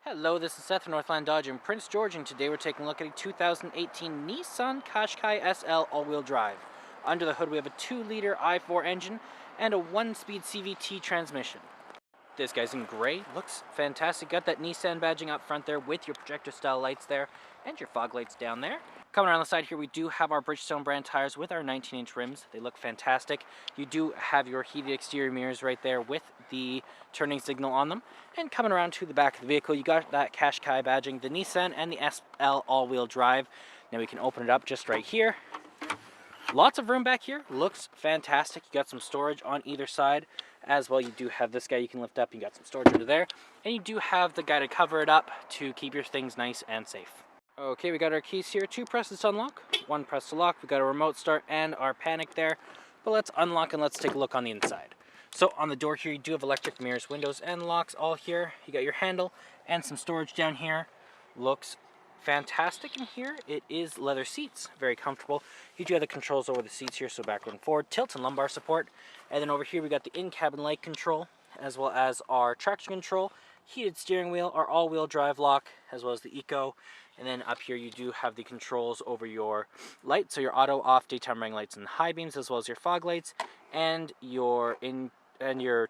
Hello, this is Seth from Northland Dodge in Prince George, and today we're taking a look at a 2018 Nissan Qashqai SL all-wheel drive. Under the hood we have a 2-liter i4 engine and a 1-speed CVT transmission. This guy's in gray, looks fantastic. Got that Nissan badging up front there with your projector style lights there and your fog lights down there. Coming around the side here, we do have our Bridgestone brand tires with our 19-inch rims. They look fantastic. You do have your heated exterior mirrors right there with the turning signal on them. And coming around to the back of the vehicle, you got that Qashqai badging, the Nissan and the SL all-wheel drive. Now we can open it up just right here. Lots of room back here. Looks fantastic. You got some storage on either side as well. You do have this guy you can lift up. You got some storage under there. And you do have the guy to cover it up to keep your things nice and safe. Okay, we got our keys here. 2 presses to unlock, 1 press to lock. We got a remote start and our panic there. But let's unlock and let's take a look on the inside. So on the door here, you do have electric mirrors, windows, and locks all here. You got your handle and some storage down here. Looks fantastic in here. It is leather seats, very comfortable. You do have the controls over the seats here, so backward and forward, tilt and lumbar support. And then over here we got the in-cabin light control, as well as our traction control, heated steering wheel, our all-wheel drive lock, as well as the eco. And then up here you do have the controls over your lights, so your auto, off, daytime running lights, and high beams, as well as your fog lights and your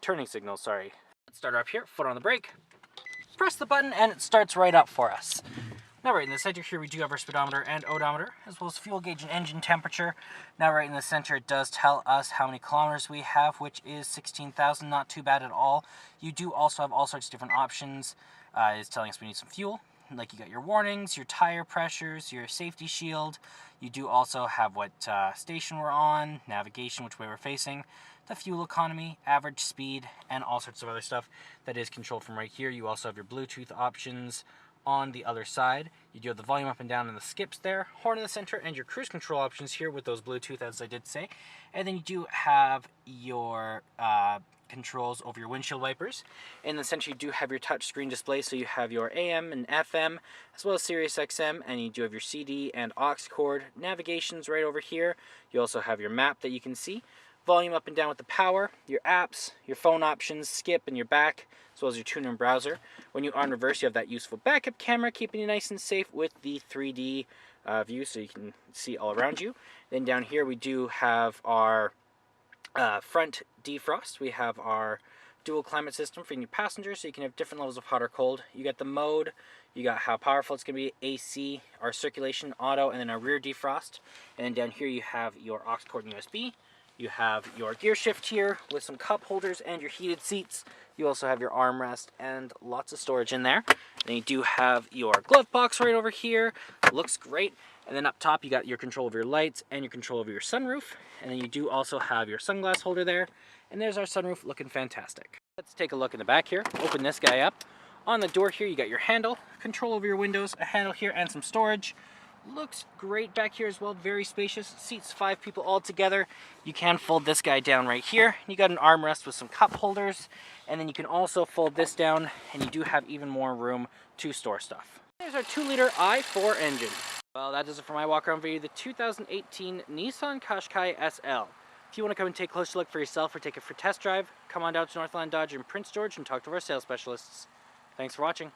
turning signals. Sorry. Let's start up here. Foot on the brake. Press the button, and it starts right up for us. Now right in the center here we do have our speedometer and odometer, as well as fuel gauge and engine temperature. Now right in the center it does tell us how many kilometers we have, which is 16,000, not too bad at all. You do also have all sorts of different options. It's telling us we need some fuel. Like you got your warnings, your tire pressures, your safety shield. You do also have what station we're on, navigation, which way we're facing, the fuel economy, average speed, and all sorts of other stuff that is controlled from right here. You also have your Bluetooth options on the other side. You do have the volume up and down and the skips there, horn in the center, and your cruise control options here with those Bluetooth, as I did say. And then you do have your controls over your windshield wipers. In the center you do have your touch screen display, so you have your AM and FM, as well as Sirius XM, and you do have your CD and aux cord. Navigation's right over here. You also have your map that you can see. Volume up and down with the power, your apps, your phone options, skip, and your back, as well as your tuner and browser. When you are in reverse, you have that useful backup camera, keeping you nice and safe with the 3D view, so you can see all around you. Then down here we do have our front defrost. We have our dual climate system for your passengers, so you can have different levels of hot or cold. You got the mode, you got how powerful it's going to be, AC, our circulation, auto, and then our rear defrost. And then down here you have your aux cord and USB. You have your gear shift here with some cup holders and your heated seats. You also have your armrest and lots of storage in there. Then you do have your glove box right over here. Looks great. And then up top you got your control of your lights and your control over your sunroof. And then you do also have your sunglass holder there. And there's our sunroof, looking fantastic. Let's take a look in the back here. Open this guy up. On the door here you got your handle, control over your windows, a handle here, and some storage. Looks great back here as well, very spacious. Seats 5 people all together. You can fold this guy down right here. You got an armrest with some cup holders, and then you can also fold this down, and you do have even more room to store stuff. There's our 2-liter i4 engine. Well, that does it for my walk around video, the 2018 Nissan Qashqai SL. If you want to come and take a closer look for yourself or take it for a test drive, come on down to Northland Dodge in Prince George and talk to our sales specialists. Thanks for watching.